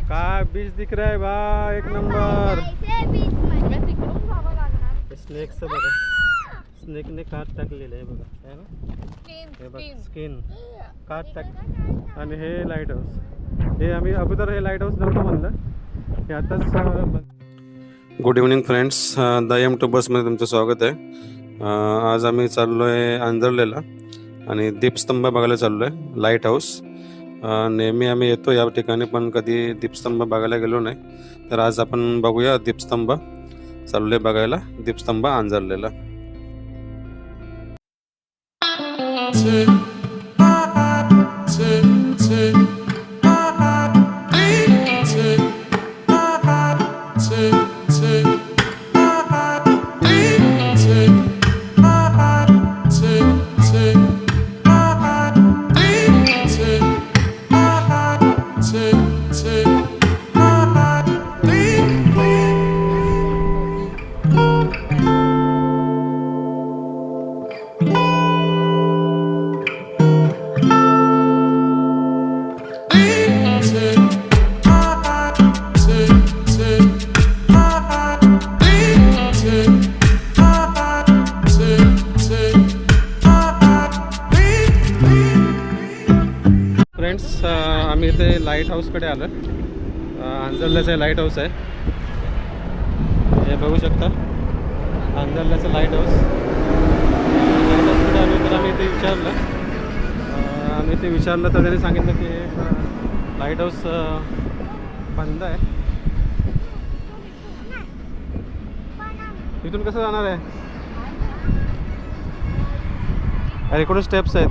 काय बीच दिख रहा है बा, एक नंबर. स्नेकचं बघा, स्नेकने काट टाकलेलं आहे बघा, आहे ना, हे बघा स्किन काट टाक. आणि हे लाईट हाऊस, हे आम्ही अगोदर हे लाईट हाऊस नव्हतं म्हणलं, हे आताच. Good evening friends, the M two बसमध्ये तुमचं स्वागत आहे. आज आम्ही चाललो आहे आंजर्लेला आणि दीपस्तंभ बघायला चाललो आहे, लाईट हाऊस. नेहमी आम्ही येतो या ठिकाणी पण कधी दीपस्तंभ बघायला गेलो नाही, तर आज आपण बघूया दीपस्तंभ. चाललो आहे बघायला दीपस्तंभ आंजर्लेला. फ्रेंड्स, आम्ही इथे लाईट हाऊसकडे आलो. आंजर्ल्याचं लाईट हाऊस आहे, हे बघू शकता. आंजर्ल्याचं लाईट हाऊसकडे आलो, तर आम्ही इथे विचारलं तर त्यांनी सांगितलं की लाईट हाऊस बंद आहे. इथून कसं जाणार आहे? अरे इकडून स्टेप्स आहेत,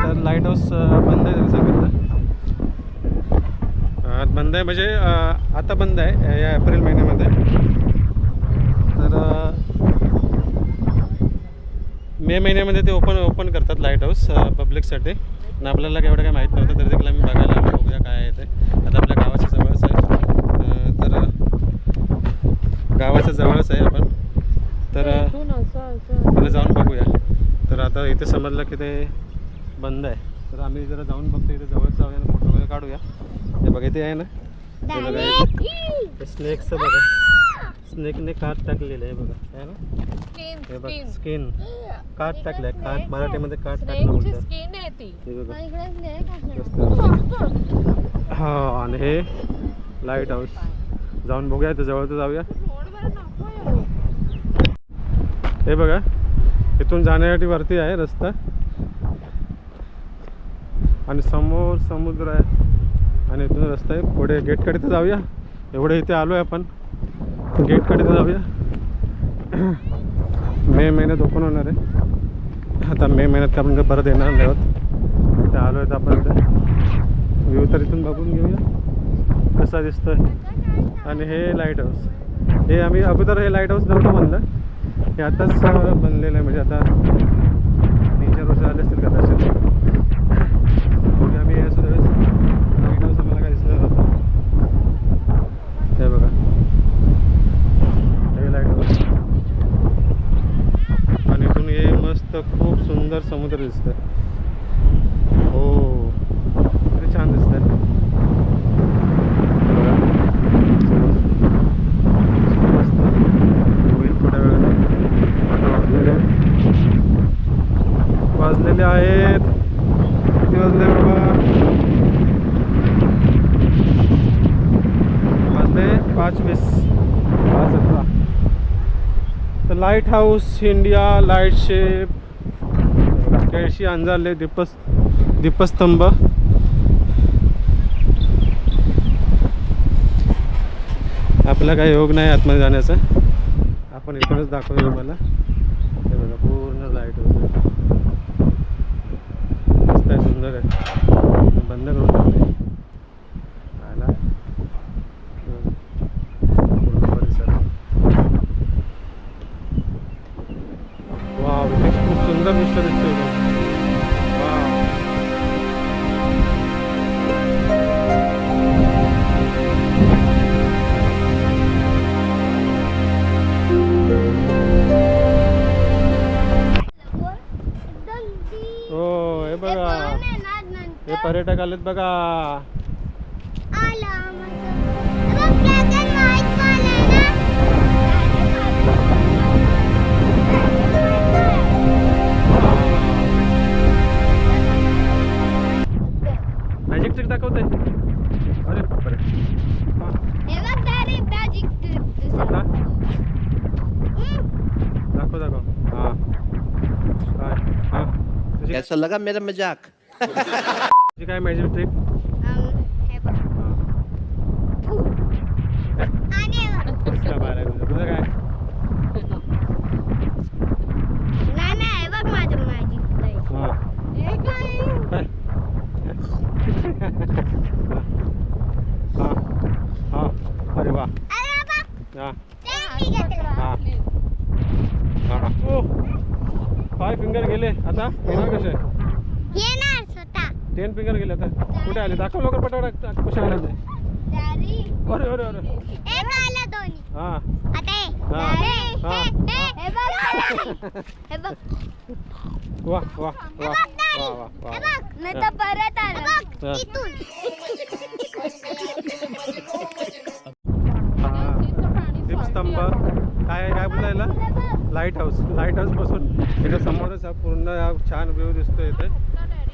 तर लाईट हाऊस बंद आहे त्यांनी सांगितलं. बंद आहे म्हणजे आता बंद आहे या एप्रिल महिन्यामध्ये. तर मे महिन्यामध्ये ते ओपन करतात लाईट हाऊस पब्लिकसाठी. आणि आपल्याला एवढं काय माहीत नव्हतं, तरी देखील आम्ही बघायला आलो, बघूया काय आहे ते. आता आपल्या गावाच्या जवळच आहे, तर गावाच्या जवळच आहे आपण, तर त्याला जाऊन बघूया. तर आता इथे समजलं की ते बंद आहे, तर आम्ही जरा जाऊन बघतो. इथे जवळ जाऊया, फोटो वगैरे काढूया. हे बघा इथे आहे ना, हे बघा इथे स्नेकचं बघा, स्नेकने काट टाकलेलं आहे बघा, आहे ना, हे बघा स्किन काट टाकलंय, काट मराठीमध्ये काट टाकलं म्हणतात. हे बघा हा, आणि हे लाईट हाऊस जाऊन बघूया. इथे जवळ तर जाऊया. हे बघा इथून जाण्यासाठी वरती आहे रस्ता, आणि समोर समुद्र आहे, आणि इथून रस्ता आहे. पुढे गेटकडे तर जाऊया. एवढे इथे आलो आहे आपण, गेटकडे तर जाऊया. मे महिन्यात ओपन होणार आहे. आता मे महिन्यात आपण परत येणार नाही आहोत. इथे आलो आहे तर आपण इथे व्ह्यू तर इथून बघून घेऊया कसा दिसतोय. आणि हे लाईट हाऊस, हे आम्ही अगोदर हे लाईट हाऊस नव्हतं म्हणलं, हे आताच बनलेलं आहे. म्हणजे आता 3-4 वर्ष झाले असतील कदाचित. आम्ही याच्या वेळेस लाईट हाऊस आम्हाला काय दिसलं नव्हतं. हे बघा हे लाईट हाऊस, आणि इथून हे मस्त खूप सुंदर समुद्र दिसतंय. हो किती छान दिसतंय. मस्त होईल थोड्या वेळाने. वाजलेले आहेत, किती वाजले बाबा? वाजले 5:20, 5:17. तर lighthouse India lightship Kelshi Anjarle दीपस्तंभ. आपला काही योग नाही आतमध्ये जाण्याचा, आपण इकडूनच दाखवूया तुम्हाला. हे बघा पूर्ण लाईट हाऊस मस्त आहे, सुंदर आहे. बंद करून टाकले पूर्ण परिसर. वा खूप सुंदर दृश्य दिसतोय. वा हो हे बघा, हे पर्यटक आलेत बघा. मॅजिक ट्रिक दाखवते. अरे बापरे. आता दाखव. हां हां कैसा लगा मेरा मजाक? तुझी काय मॅजिक ट्रिक? तुझं काय? हां अरे वा. हां ओ 5 फिंगर गेले. आता येणार कसे? 10 फिंगर गेले. आता कुठे आले? दाखव लवकर पटापट. कसे आले ते? अरे अरे अरे. हां वा वा वा वा वा. परत आलं दीपस्तंभ काय बोलायला? लाईट हाऊस बसून इथे समोरच पूर्ण छान व्ह्यू दिसतो इथे.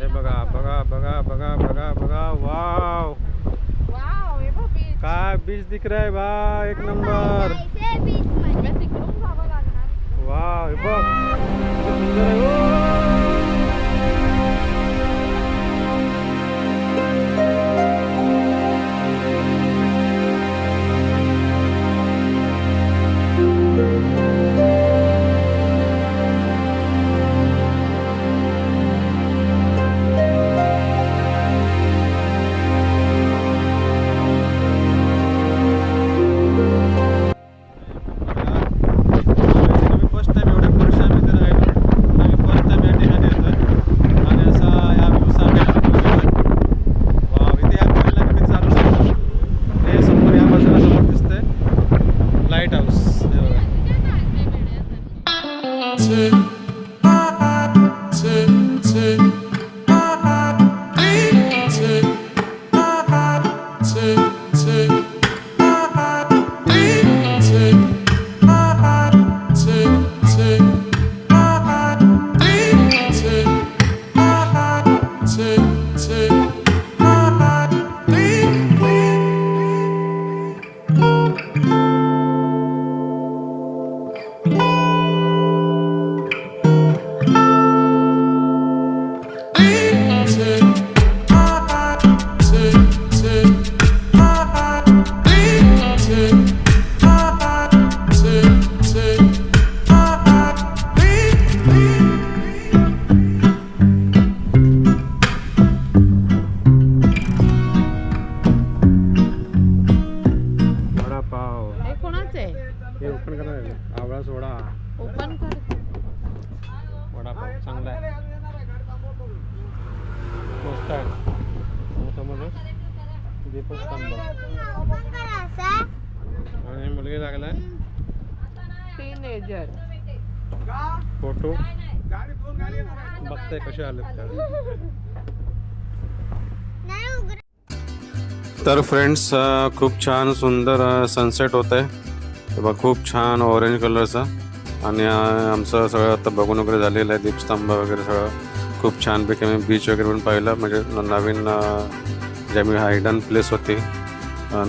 हे बघा बघा बघा बघा बघा बघा. वाव काय बीच दिख रहा है बा. एक नंबर. वाव हे बघ किती सुंदर आहे. हे ओपन करणार आहे. आवळा सोडा ओपन कर. वडापाव चांगला आहे. मस्त आहे. समोर दीपस्तंभ आणि मुलगी लागलाय टीनेजर. फोटो बघताय कसे आले. तर फ्रेंड्स खूप छान सुंदर सनसेट होत आहे. खूप छान ऑरेंज कलरचा. आणि आमचं सगळं आता बघून वगैरे झालेलं आहे. दीपस्तंभ वगैरे सगळं खूप छानपैकी आम्ही बीच वगैरे पण पाहिलं. म्हणजे नवीन जे आम्ही हायडन प्लेस होती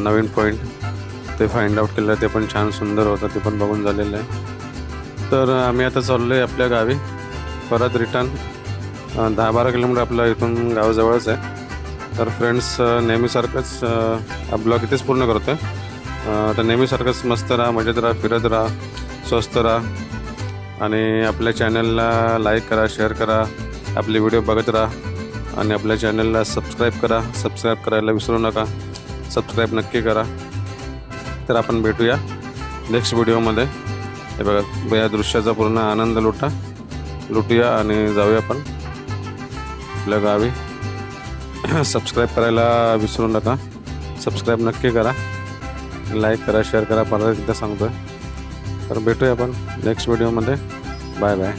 नवीन पॉईंट ते फाइंड आउट केलं. ते पण छान सुंदर होतं. ते पण बघून झालेलं आहे. तर आम्ही आता चाललो आहे आपल्या गावी परत रिटर्न. 10-12 किलोमीटर आपलं इथून गावाजवळच आहे. तर फ्रेंड्स नेहमीसारखंच हा ब्लॉग इथेच पूर्ण करतो आहे. तर नेहमीसारखंच मस्त राहा, मजेत राहा, फिरत राहा, स्वस्त राहा आणि आपल्या चॅनलला लाईक करा, शेअर करा, आपले व्हिडिओ बघत राहा आणि आपल्या चॅनलला सबस्क्राईब करा. सबस्क्राईब करायला विसरू नका. सबस्क्राईब नक्की करा. तर आपण भेटूया नेक्स्ट व्हिडिओमध्ये. हे बघा या दृश्याचा पूर्ण आनंद लुटूया आणि जाऊया आपण आपल्या गावी. सबस्क्राईब करायला विसरू नका. सबस्क्राईब नक्की करा, लाईक करा, शेअर करा. परत एकदा सांगतोय. तर भेटूया आपण नेक्स्ट व्हिडिओमध्ये. Bye bye.